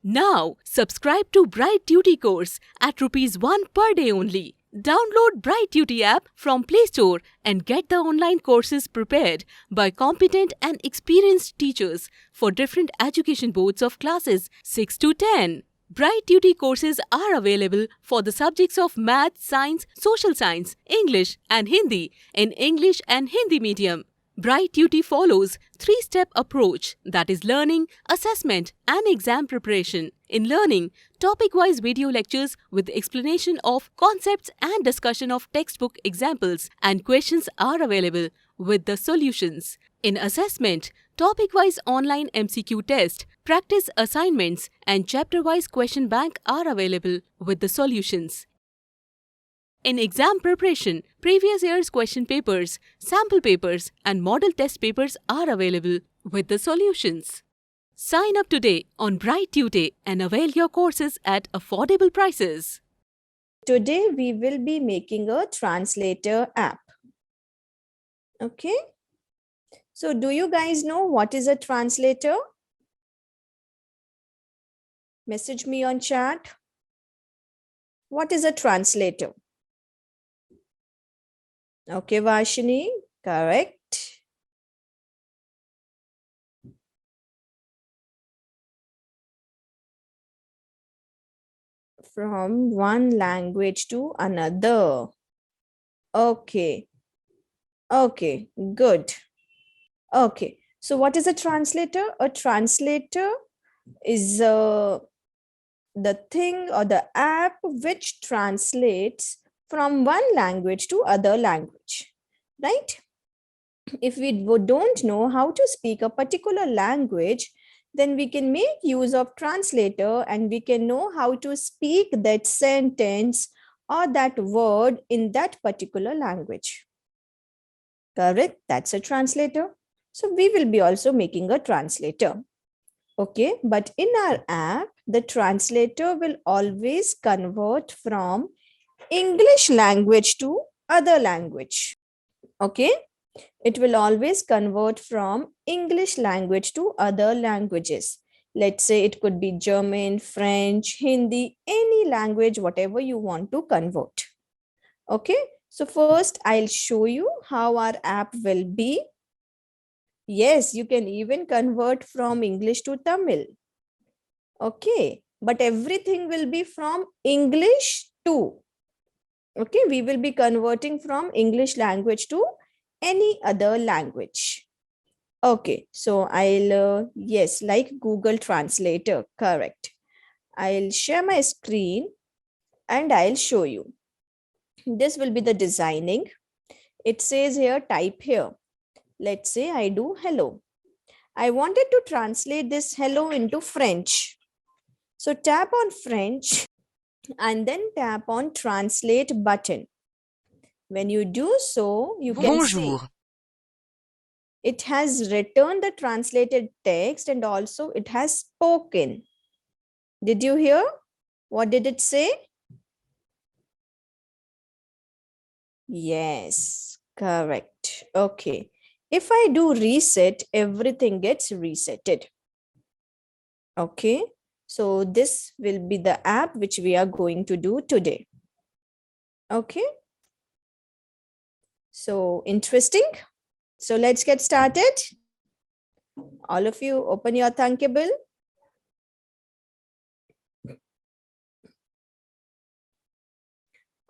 Now, subscribe to Bright Duty course at ₹1 per day only. Download Bright Duty app from Play Store and get the online courses prepared by competent and experienced teachers for different education boards of classes 6 to 10. Bright Duty courses are available for the subjects of Math, Science, Social Science, English and Hindi in English and Hindi medium. Bright Duty follows three-step approach, that is learning, assessment and exam preparation. In learning, topic-wise video lectures with explanation of concepts and discussion of textbook examples and questions are available with the solutions. In assessment, topic-wise online MCQ test, practice assignments and chapter-wise question bank are available with the solutions. In exam preparation, previous year's question papers, sample papers and model test papers are available with the solutions. Sign up today on Bright Tuesday and avail your courses at affordable prices. Today we will be making a translator app. Okay. So do you guys know what is a translator? Message me on chat. What is a translator? Okay, Vashini, correct. From one language to another. Okay. Okay, good. Okay, so what is a translator? A translator is the thing or the app which translates from one language to other language, right? If we don't know how to speak a particular language, then we can make use of translator and we can know how to speak that sentence or that word in that particular language. Correct? That's a translator. So we will be also making a translator. Okay, but in our app, the translator will always convert from English language to other language. Okay, it will always convert from English language to other languages. Let's say it could be German, French, Hindi, any language, whatever you want to convert. Okay, so first I'll show you how our app will be. Yes, you can even convert from English to Tamil. Okay, but everything will be from English to. Okay, we will be converting from English language to any other language. Okay, so I'll, yes, like Google Translator, correct. I'll share my screen and I'll show you. This will be the designing. It says here, type here. Let's say I do hello. I wanted to translate this hello into French. So tap on French and then tap on translate button. When you do so, you can see it has returned the translated text and also it has spoken. Did you hear? What did it say? Yes, correct. Okay. If I do reset, everything gets resetted. Okay. So this will be the app which we are going to do today. Okay. So interesting. So let's get started. All of you open your Thunkable.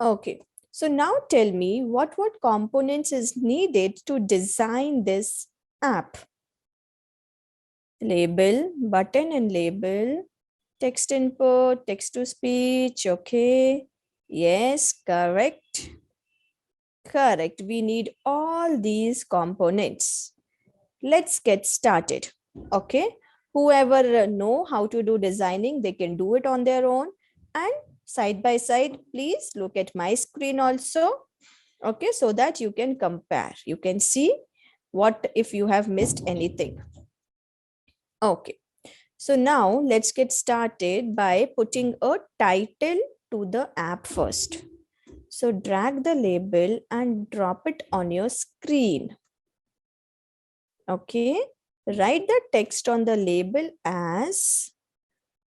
Okay. So now tell me what components is needed to design this app. Label, button and label, text input, text to speech. Okay. Yes, correct. Correct. We need all these components. Let's get started. Okay. Whoever know how to do designing, they can do it on their own. And side by side, please look at my screen also. Okay. So that you can compare. You can see what if you have missed anything. Okay. So now let's get started by putting a title to the app first. So drag the label and drop it on your screen. Okay. Write the text on the label as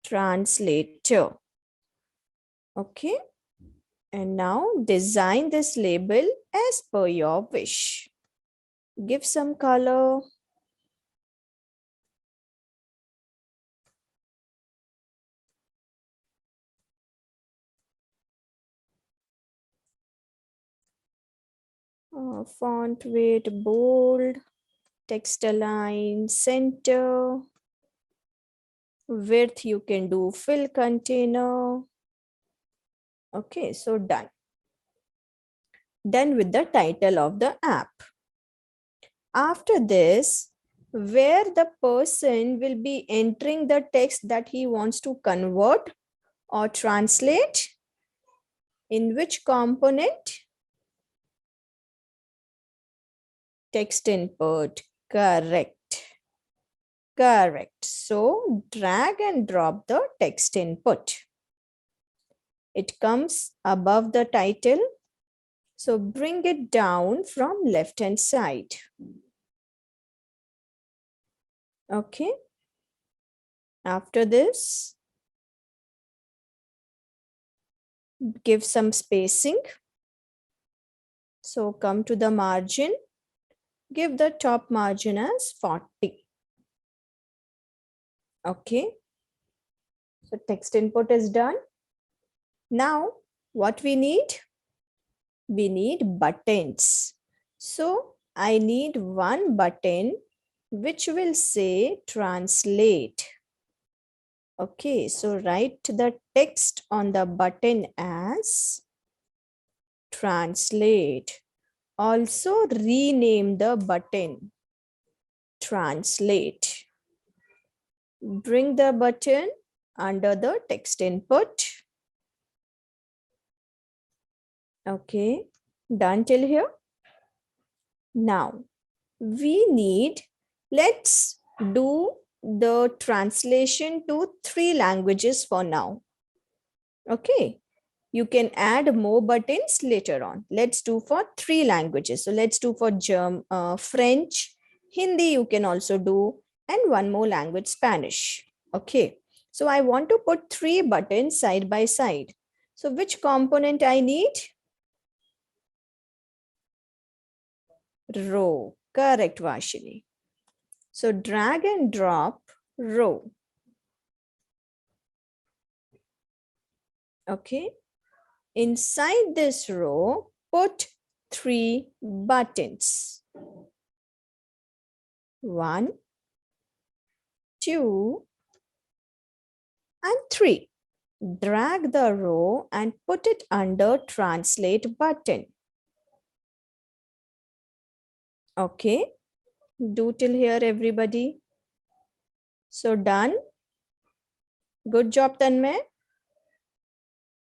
Translator. Okay. And now design this label as per your wish. Give some color. Font weight bold. Text align center. Width you can do fill container. Okay, so done. Done with the title of the app. After this, where the person will be entering the text that he wants to convert or translate, in which component? Text input. Correct. Correct. So drag and drop the text input. It comes above the title. So bring it down from left hand side. Okay. After this, give some spacing. So come to the margin. Give the top margin as 40. Okay. So text input is done. Now what we need? We need buttons. So I need one button which will say translate. Okay, so write the text on the button as translate. Also rename the button translate. Bring the button under the text input. Okay, done till here. Now we need, let's do the translation to 3 languages for now. Okay, you can add more buttons later on. Let's do for 3 languages. So let's do for French, Hindi you can also do, and one more language, Spanish. Okay, so I want to put 3 buttons side by side. So which component I need? Row. Correct, Vashini. So drag and drop row. Okay. Inside this row, put 3 buttons. 1, 2, and 3. Drag the row and put it under translate button. Okay. Do till here, everybody. So done. Good job, Tanmay.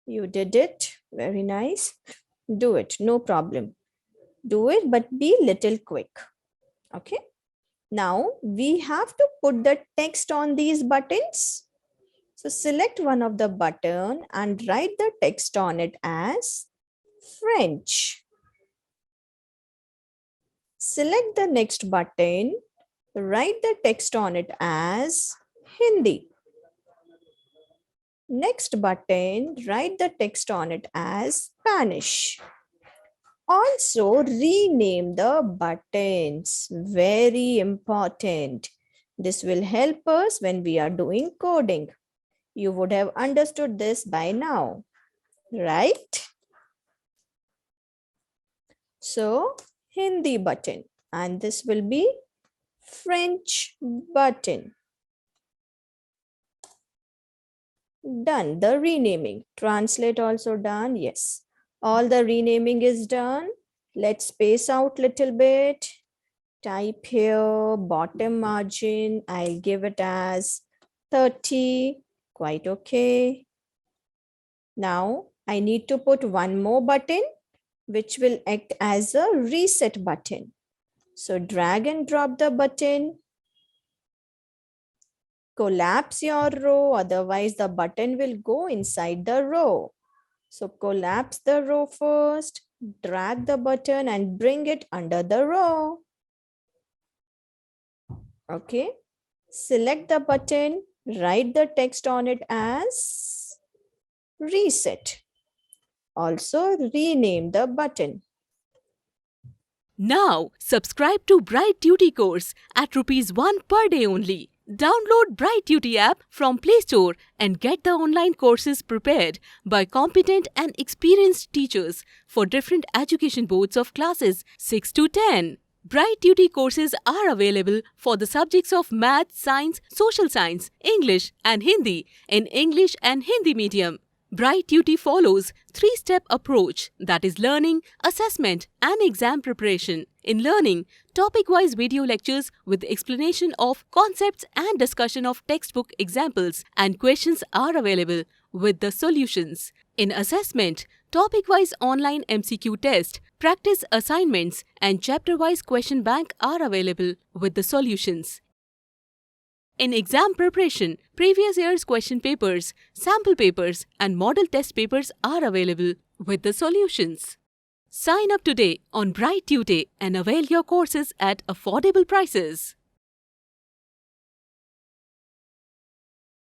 You did it. Very nice. Do it. No problem. Do it, but be little quick. Okay. Now we have to put the text on these buttons. So select one of the button and write the text on it as French. Select the next button, write the text on it as Hindi. Next button, write the text on it as Spanish. Also rename the buttons. Very important. This will help us when we are doing coding. You would have understood this by now, right? So Hindi button, and this will be French button. Done. The renaming. Translate also done. Yes. All the renaming is done. Let's space out little bit. Type here bottom margin. I'll give it as 30. Quite okay. Now I need to put one more button which will act as a reset button. So drag and drop the button. Collapse your row, otherwise the button will go inside the row. So collapse the row first, drag the button and bring it under the row. Okay. Select the button, Write the text on it as reset. Also, rename the button. Now, subscribe to Bright Duty course at ₹1 per day only. Download Bright Duty app from Play Store and get the online courses prepared by competent and experienced teachers for different education boards of classes 6 to 10. Bright Duty courses are available for the subjects of Math, Science, Social Science, English and Hindi in English and Hindi medium. Bright Duty follows three-step approach, that is learning, assessment and exam preparation. In learning, topic-wise video lectures with explanation of concepts and discussion of textbook examples and questions are available with the solutions. In assessment, topic-wise online MCQ test, practice assignments and chapter-wise question bank are available with the solutions. In exam preparation, previous year's question papers, sample papers and model test papers are available with the solutions. Sign up today on Bright Tutor and avail your courses at affordable prices.